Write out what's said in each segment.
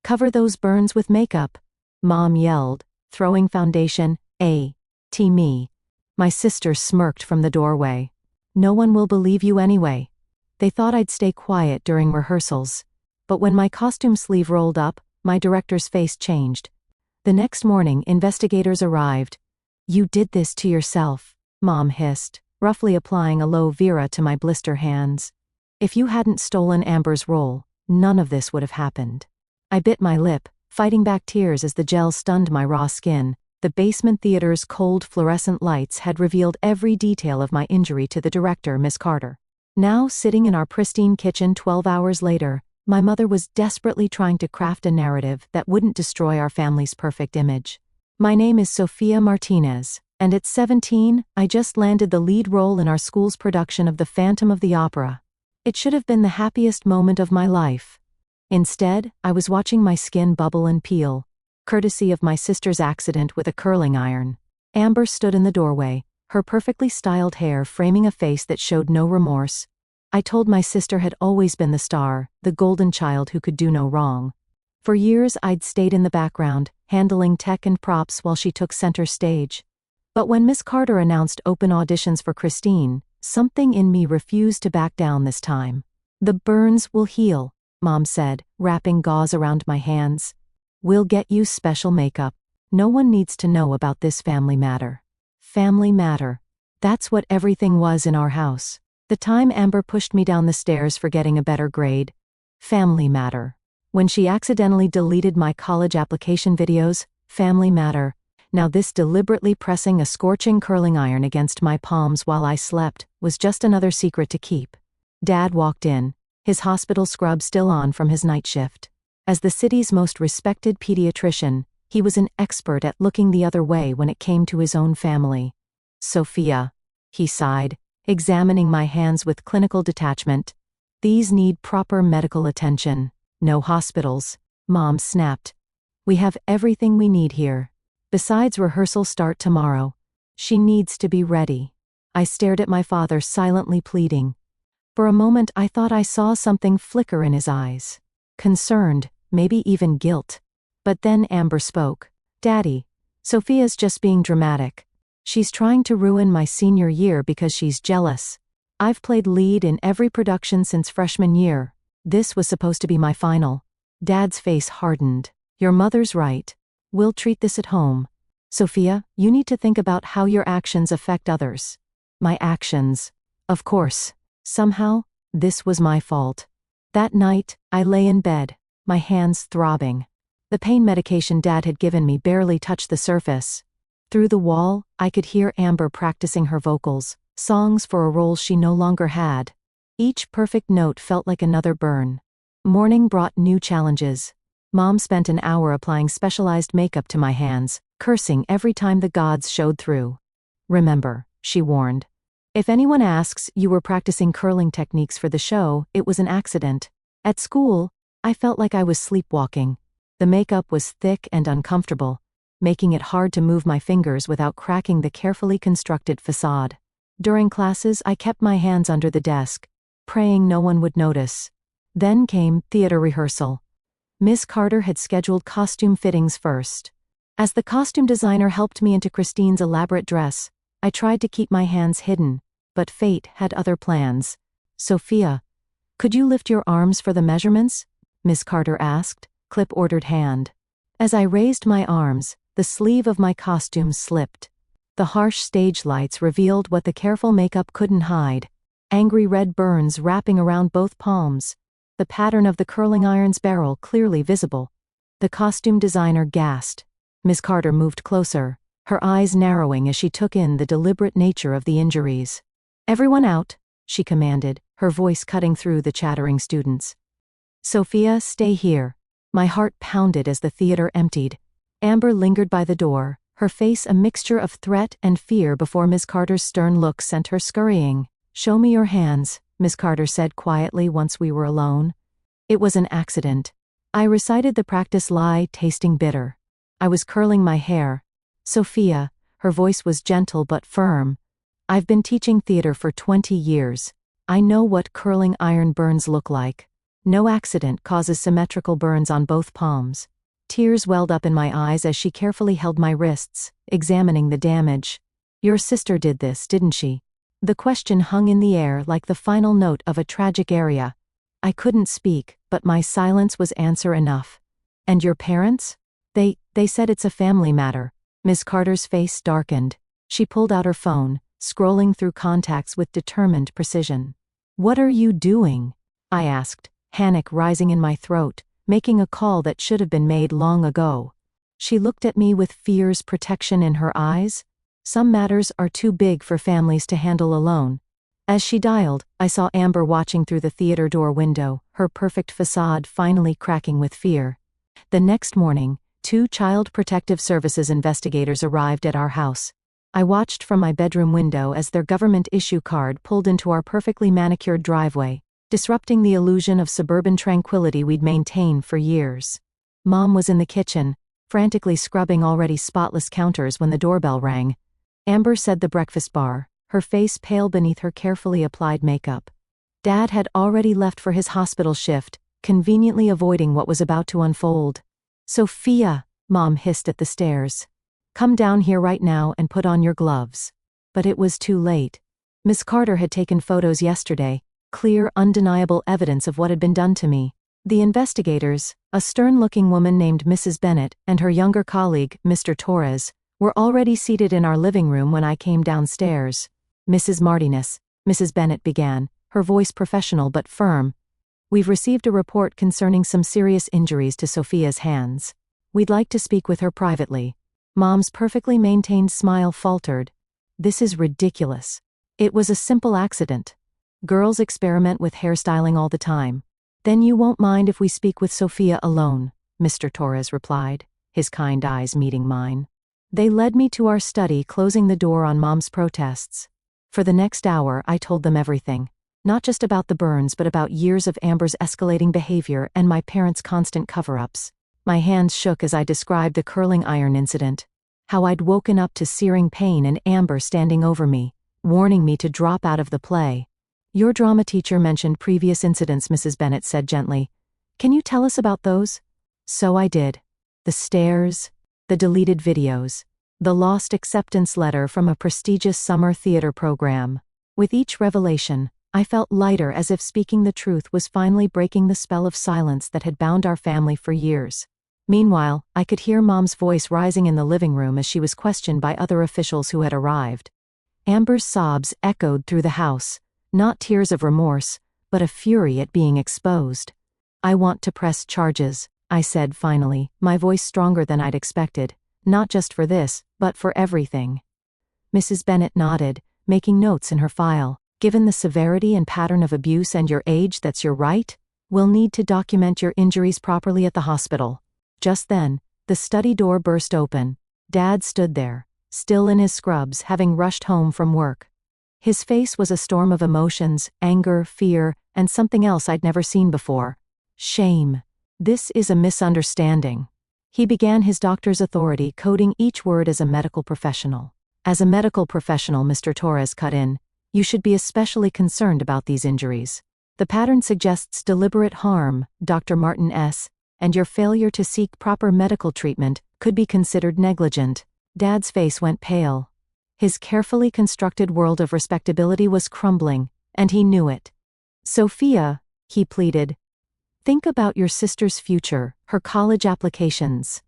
Cover those burns with makeup, Mom yelled, throwing foundation, me. My sister smirked from the doorway. No one will believe you anyway. They thought I'd stay quiet during rehearsals. But when my costume sleeve rolled up, my director's face changed. The next morning, investigators arrived. You did this to yourself, Mom hissed, roughly applying aloe vera to my blister hands. If you hadn't stolen Amber's role, none of this would have happened. I bit my lip, fighting back tears as the gel stunned my raw skin. The basement theater's cold fluorescent lights had revealed every detail of my injury to the director, Miss Carter. Now, sitting in our pristine kitchen 12 hours later, my mother was desperately trying to craft a narrative that wouldn't destroy our family's perfect image. My name is Sofia Martinez, and at 17, I just landed the lead role in our school's production of The Phantom of the Opera. It should have been the happiest moment of my life. Instead, I was watching my skin bubble and peel, courtesy of my sister's accident with a curling iron. Amber stood in the doorway, her perfectly styled hair framing a face that showed no remorse. I told my sister had always been the star, the golden child who could do no wrong. For years I'd stayed in the background, handling tech and props while she took center stage. But when Miss Carter announced open auditions for Christine, something in me refused to back down this time. The burns will heal, Mom said, wrapping gauze around my hands. We'll get you special makeup. No one needs to know about this family matter. Family matter. That's what everything was in our house. The time Amber pushed me down the stairs for getting a better grade. Family matter. When she accidentally deleted my college application videos. Family matter. Now this deliberately pressing a scorching curling iron against my palms while I slept was just another secret to keep. Dad walked in, his hospital scrub still on from his night shift. As the city's most respected pediatrician, he was an expert at looking the other way when it came to his own family. Sophia, he sighed, examining my hands with clinical detachment. These need proper medical attention. No hospitals, Mom snapped. We have everything we need here. Besides, rehearsals start tomorrow. She needs to be ready. I stared at my father, silently pleading. For a moment I thought I saw something flicker in his eyes. Concerned, maybe even guilt. But then Amber spoke. Daddy, Sophia's just being dramatic. She's trying to ruin my senior year because she's jealous. I've played lead in every production since freshman year. This was supposed to be my final. Dad's face hardened. Your mother's right. We'll treat this at home. Sophia, you need to think about how your actions affect others. My actions. Of course. Somehow, this was my fault. That night, I lay in bed, my hands throbbing. The pain medication Dad had given me barely touched the surface. Through the wall, I could hear Amber practicing her vocals, songs for a role she no longer had. Each perfect note felt like another burn. Morning brought new challenges. Mom spent an hour applying specialized makeup to my hands, cursing every time the gods showed through. Remember, she warned. If anyone asks, you were practicing curling techniques for the show, it was an accident. At school, I felt like I was sleepwalking. The makeup was thick and uncomfortable, making it hard to move my fingers without cracking the carefully constructed facade. During classes, I kept my hands under the desk, praying no one would notice. Then came theater rehearsal. Miss Carter had scheduled costume fittings first. As the costume designer helped me into Christine's elaborate dress, I tried to keep my hands hidden, but fate had other plans. Sophia, could you lift your arms for the measurements? Miss Carter asked, clip-ordered hand. As I raised my arms, the sleeve of my costume slipped. The harsh stage lights revealed what the careful makeup couldn't hide. Angry red burns wrapping around both palms. The pattern of the curling iron's barrel clearly visible. The costume designer gasped. Miss Carter moved closer, her eyes narrowing as she took in the deliberate nature of the injuries. Everyone out, she commanded, her voice cutting through the chattering students. Sophia, stay here. My heart pounded as the theater emptied. Amber lingered by the door, her face a mixture of threat and fear before Miss Carter's stern look sent her scurrying. Show me your hands, Miss Carter said quietly once we were alone. It was an accident. I recited the practice lie, tasting bitter. I was curling my hair. Sophia, her voice was gentle but firm. I've been teaching theater for 20 years. I know what curling iron burns look like. No accident causes symmetrical burns on both palms. Tears welled up in my eyes as she carefully held my wrists, examining the damage. Your sister did this, didn't she? The question hung in the air like the final note of a tragic aria. I couldn't speak, but my silence was answer enough. And your parents? They said it's a family matter. Ms. Carter's face darkened. She pulled out her phone, scrolling through contacts with determined precision. What are you doing? I asked, panic rising in my throat, making a call that should have been made long ago. She looked at me with fierce protection in her eyes. Some matters are too big for families to handle alone. As she dialed, I saw Amber watching through the theater door window, her perfect facade finally cracking with fear. The next morning, 2 Child Protective Services investigators arrived at our house. I watched from my bedroom window as their government issue card pulled into our perfectly manicured driveway, disrupting the illusion of suburban tranquility we'd maintained for years. Mom was in the kitchen, frantically scrubbing already spotless counters when the doorbell rang. Amber said the breakfast bar, her face pale beneath her carefully applied makeup. Dad had already left for his hospital shift, conveniently avoiding what was about to unfold. Sophia, Mom hissed at the stairs. Come down here right now and put on your gloves. But it was too late. Miss Carter had taken photos yesterday, clear, undeniable evidence of what had been done to me. The investigators, a stern-looking woman named Mrs. Bennett and her younger colleague, Mr. Torres, were already seated in our living room when I came downstairs. Mrs. Martinez, Mrs. Bennett began, her voice professional but firm. We've received a report concerning some serious injuries to Sophia's hands. We'd like to speak with her privately. Mom's perfectly maintained smile faltered. This is ridiculous. It was a simple accident. Girls experiment with hairstyling all the time. Then you won't mind if we speak with Sophia alone, Mr. Torres replied, his kind eyes meeting mine. They led me to our study, closing the door on Mom's protests. For the next hour, I told them everything. Not just about the burns but about years of Amber's escalating behavior and my parents' constant cover-ups. My hands shook as I described the curling iron incident. How I'd woken up to searing pain and Amber standing over me, warning me to drop out of the play. Your drama teacher mentioned previous incidents, Mrs. Bennett said gently. Can you tell us about those? So I did. The stairs, the deleted videos, the lost acceptance letter from a prestigious summer theater program. With each revelation, I felt lighter, as if speaking the truth was finally breaking the spell of silence that had bound our family for years. Meanwhile, I could hear Mom's voice rising in the living room as she was questioned by other officials who had arrived. Amber's sobs echoed through the house, not tears of remorse, but a fury at being exposed. I want to press charges, I said finally, my voice stronger than I'd expected, not just for this, but for everything. Mrs. Bennett nodded, making notes in her file. Given the severity and pattern of abuse and your age, that's your right. We'll need to document your injuries properly at the hospital. Just then, the study door burst open. Dad stood there, still in his scrubs, having rushed home from work. His face was a storm of emotions, anger, fear, and something else I'd never seen before. Shame. This is a misunderstanding. He began his doctor's authority, coding each word as a medical professional. As a medical professional, Mr. Torres cut in, you should be especially concerned about these injuries. The pattern suggests deliberate harm, Dr. Martin S., and your failure to seek proper medical treatment could be considered negligent. Dad's face went pale. His carefully constructed world of respectability was crumbling, and he knew it. Sophia, he pleaded, think about your sister's future, her college applications.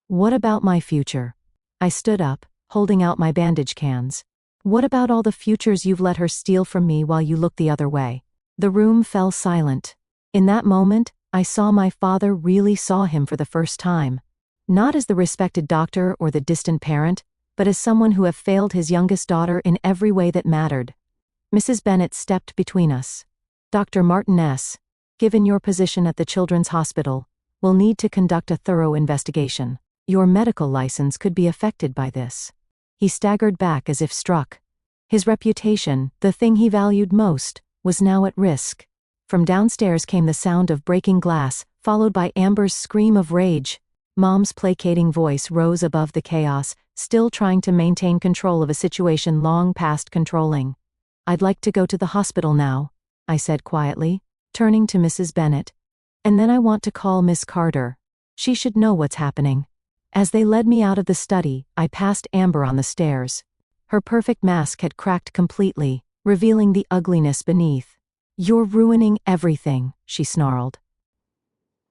What about my future? I stood up, holding out my bandage cans. What about all the futures you've let her steal from me while you looked the other way? The room fell silent. In that moment, I saw my father, really saw him for the first time. Not as the respected doctor or the distant parent, but as someone who had failed his youngest daughter in every way that mattered. Mrs. Bennett stepped between us. Dr. Martin S., given your position at the Children's Hospital, will need to conduct a thorough investigation. Your medical license could be affected by this. He staggered back as if struck. His reputation, the thing he valued most, was now at risk. From downstairs came the sound of breaking glass, followed by Amber's scream of rage. Mom's placating voice rose above the chaos, still trying to maintain control of a situation long past controlling. I'd like to go to the hospital now, I said quietly. turning to Mrs. Bennet. And then I want to call Miss Carter. She should know what's happening. As they led me out of the study, I passed Amber on the stairs. Her perfect mask had cracked completely, revealing the ugliness beneath. "You're ruining everything," she snarled.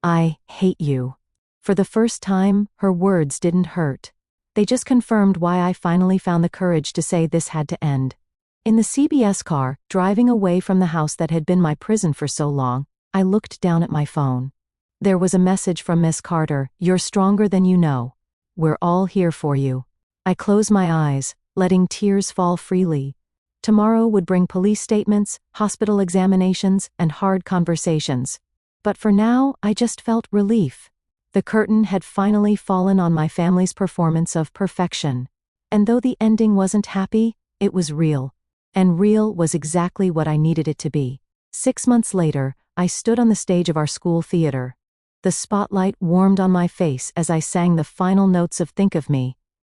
"I hate you." For the first time, her words didn't hurt. They just confirmed why I finally found the courage to say this had to end. In the CBS car, driving away from the house that had been my prison for so long, I looked down at my phone. There was a message from Miss Carter: "You're stronger than you know. We're all here for you." I closed my eyes, letting tears fall freely. Tomorrow would bring police statements, hospital examinations, and hard conversations. But for now, I just felt relief. The curtain had finally fallen on my family's performance of perfection. And though the ending wasn't happy, it was real. And real was exactly what I needed it to be. 6 months later, I stood on the stage of our school theater. The spotlight warmed on my face as I sang the final notes of Think of Me.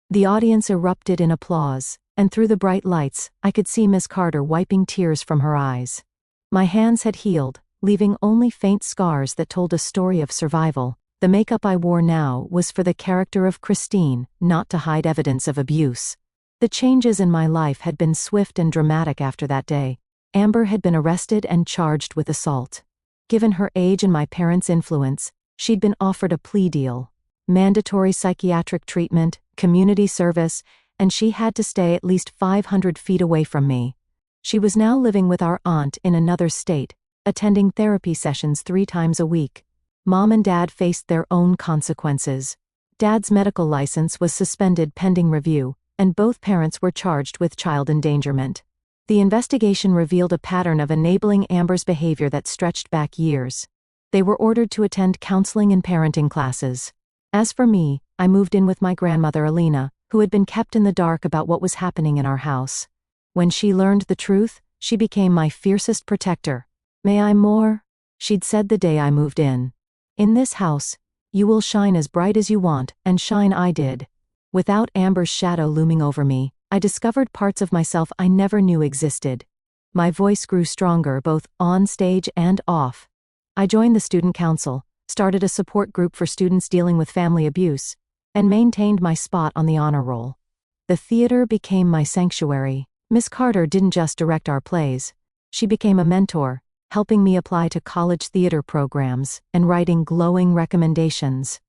The audience erupted in applause, and through the bright lights, I could see Miss Carter wiping tears from her eyes. My hands had healed, leaving only faint scars that told a story of survival. The makeup I wore now was for the character of Christine, not to hide evidence of abuse. The changes in my life had been swift and dramatic after that day. Amber had been arrested and charged with assault. Given her age and my parents' influence, she'd been offered a plea deal, mandatory psychiatric treatment, community service, and she had to stay at least 500 feet away from me. She was now living with our aunt in another state, attending therapy sessions 3 times a week. Mom and Dad faced their own consequences. Dad's medical license was suspended pending review, and both parents were charged with child endangerment. The investigation revealed a pattern of enabling Amber's behavior that stretched back years. They were ordered to attend counseling and parenting classes. As for me, I moved in with my grandmother Alina, who had been kept in the dark about what was happening in our house. When she learned the truth, she became my fiercest protector. "May I more?" she'd said the day I moved in. "In this house, you will shine as bright as you want, and shine I did." Without Amber's shadow looming over me, I discovered parts of myself I never knew existed. My voice grew stronger both on stage and off. I joined the student council, started a support group for students dealing with family abuse, and maintained my spot on the honor roll. The theater became my sanctuary. Miss Carter didn't just direct our plays. She became a mentor, helping me apply to college theater programs and writing glowing recommendations.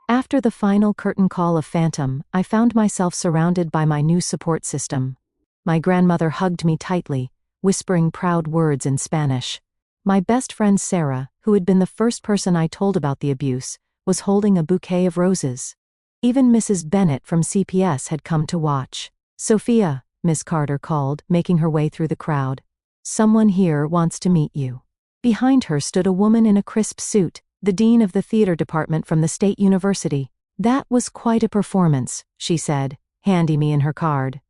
After the final curtain call of Phantom, I found myself surrounded by my new support system. My grandmother hugged me tightly, whispering proud words in Spanish. My best friend Sarah, who had been the first person I told about the abuse, was holding a bouquet of roses. Even Mrs. Bennet from CPS had come to watch. "Sophia," Miss Carter called, making her way through the crowd. "Someone here wants to meet you." Behind her stood a woman in a crisp suit, the dean of the theater department from the state university. "That was quite a performance," she said, handing me in her card.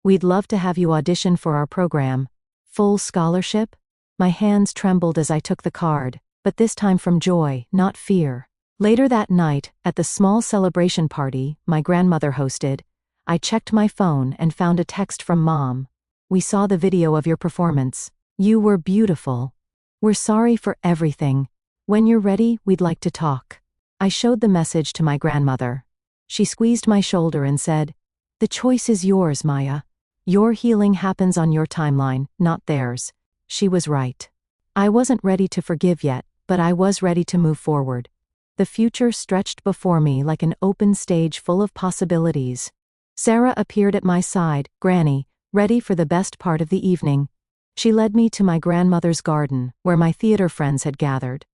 "We'd love to have you audition for our program. Full scholarship?" My hands trembled as I took the card, but this time from joy, not fear. Later that night, at the small celebration party my grandmother hosted, I checked my phone and found a text from Mom. "We saw the video of your performance. You were beautiful. We're sorry for everything. When you're ready, we'd like to talk." I showed the message to my grandmother. She squeezed my shoulder and said, "The choice is yours, Maya. Your healing happens on your timeline, not theirs." She was right. I wasn't ready to forgive yet, but I was ready to move forward. The future stretched before me like an open stage full of possibilities. Sarah appeared at my side, Granny, ready for the best part of the evening. She led me to my grandmother's garden, where my theater friends had gathered.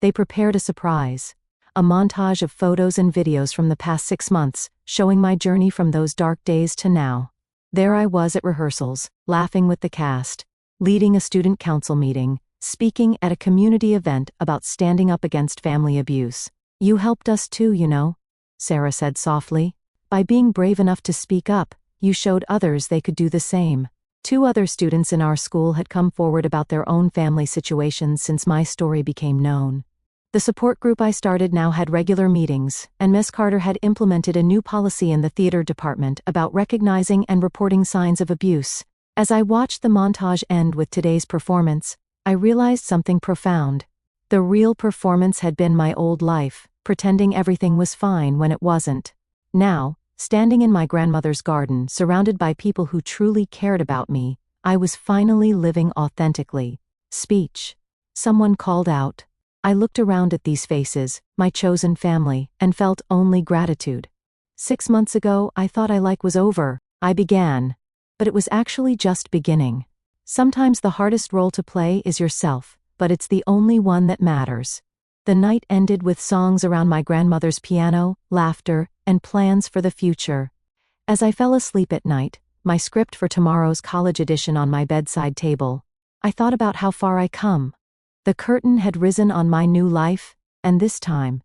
They prepared a surprise. A montage of photos and videos from the past 6 months, showing my journey from those dark days to now. There I was at rehearsals, laughing with the cast, leading a student council meeting, speaking at a community event about standing up against family abuse. "You helped us too, you know," Sarah said softly. "By being brave enough to speak up, you showed others they could do the same." 2 other students in our school had come forward about their own family situations since my story became known. The support group I started now had regular meetings, and Miss Carter had implemented a new policy in the theater department about recognizing and reporting signs of abuse. As I watched the montage end with today's performance, I realized something profound. The real performance had been my old life, pretending everything was fine when it wasn't. Now, standing in my grandmother's garden surrounded by people who truly cared about me, I was finally living authentically. Speech. Someone called out. I looked around at these faces, my chosen family, and felt only gratitude. 6 months ago, I thought was over. I began. But it was actually just beginning. Sometimes the hardest role to play is yourself, but it's the only one that matters. The night ended with songs around my grandmother's piano, laughter, and plans for the future. As I fell asleep at night, my script for tomorrow's college edition on my bedside table, I thought about how far I come. The curtain had risen on my new life, and this time,